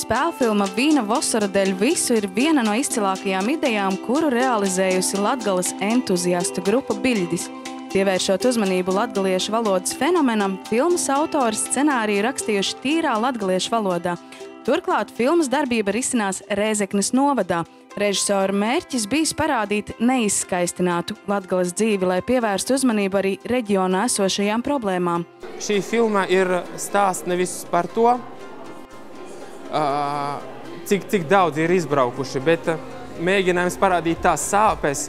spēlfilma Vīna Vosora dēļ visu ir viena no izcilākajām idejām, kuru realizējusi Latgales entuziastu grupa Biļdis. Pievēršot uzmanību latgaliešu valodas fenomenam, filmas autori scenāriju rakstījuši tīrā latgaliešu valodā. Turklāt filmas darbība risinās Rēzeknes novadā. Režisora mērķis bijis parādīt neizskaistinātu Latgales dzīvi, lai pievērstu uzmanību arī reģionā esošajām problēmām. Šī filma ir stāsts nevis par to, cik daudz ir izbraukuši, bet mēģinājums parādīt tās sāpes,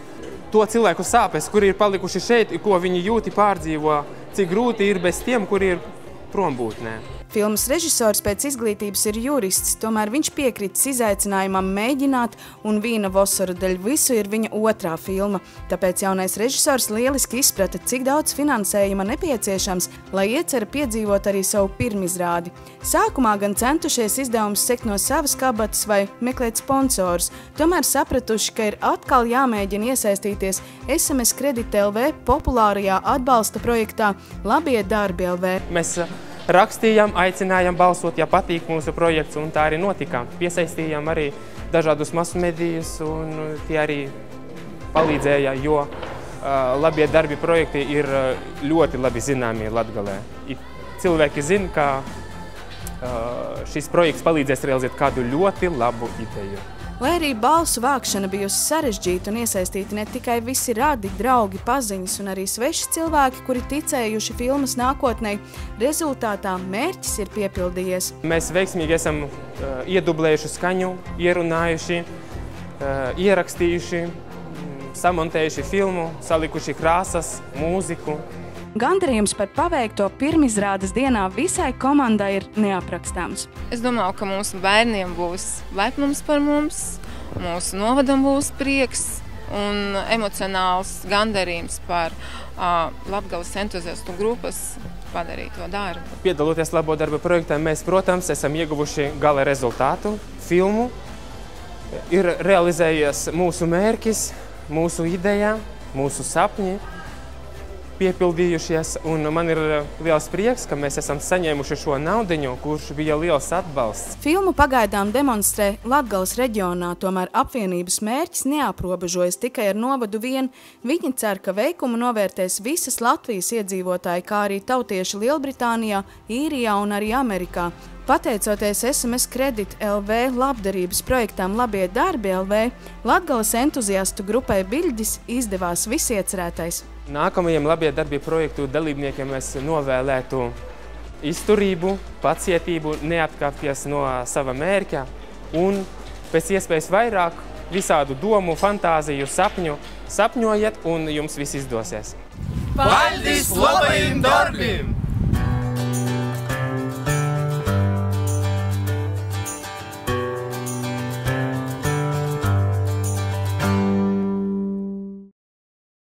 to cilvēku sāpes, kuri ir palikuši šeit, ko viņi jūti pārdzīvo, cik grūti ir bez tiem, kuri ir prombūtnē. Filmas režisors pēc izglītības ir jurists, tomēr viņš piekritis izaicinājumam mēģināt, un Vīna Vosora dēļ visu ir viņa otrā filma. Tāpēc jaunais režisors lieliski izprata, cik daudz finansējuma nepieciešams, lai iecer piedzīvot arī savu pirmizrādi. Sākumā gan centušies izdevumus sekt no savas kabatas vai meklēt sponsorus, tomēr sapratuši, ka ir atkal jāmēģina iesaistīties SMS Kredit LV populārajā atbalsta projektā Labie darbi LV. Mēs rakstījām, aicinājām balsot, ja patīk mūsu projekts, un tā arī notika. Piesaistījām arī dažādus masu medijus, un tie arī palīdzēja, jo labie darbi projekti ir ļoti labi zināmi Latgalē. Cilvēki zina, ka šis projekts palīdzēs realizēt kādu ļoti labu ideju. Lai arī balsu vākšana bijusi sarežģīta un iesaistīti ne tikai visi radi, draugi, paziņas un arī sveši cilvēki, kuri ticējuši filmas nākotnē, rezultātā mērķis ir piepildījies. Mēs veiksmīgi esam iedublējuši skaņu, ierunājuši, ierakstījuši, samontējuši filmu, salikuši krāsas, mūziku. Gandarījums par paveikto pirmizrādes dienā visai komandai ir neaprakstāms. Es domāju, ka mūsu bērniem būs lepnums par mums, mūsu novadam būs prieks un emocionāls gandarījums par Latgales entuziastu grupas padarīto darbu. Piedaloties Labo darba projektā, mēs, protams, esam ieguvuši gala rezultātu, filmu. Ir realizējies mūsu mērķis, mūsu ideja, mūsu sapņi piepildījušies, un man ir liels prieks, ka mēs esam saņēmuši šo naudiņu, kurš bija liels atbalsts. Filmu pagaidām demonstrē Latgales reģionā, tomēr apvienības mērķis neaprobežojas tikai ar novadu vien. Viņi cer, ka veikumu novērtēs visas Latvijas iedzīvotāji, kā arī tautieši Lielbritānijā, Īrijā un arī Amerikā. Pateicoties SMS Kredit LV labdarības projektām Labie darbi LV, Latgales entuziastu grupai Biļdis izdevās visiecerētais. Nākamajiem Labie darbi projektu dalībniekiem es novēlētu izturību, pacietību, neatkāpties no sava mērķa un pēc iespējas vairāk visādu domu, fantāziju, sapņu. Sapņojiet un jums viss izdosies. Paldies labajiem darbiem!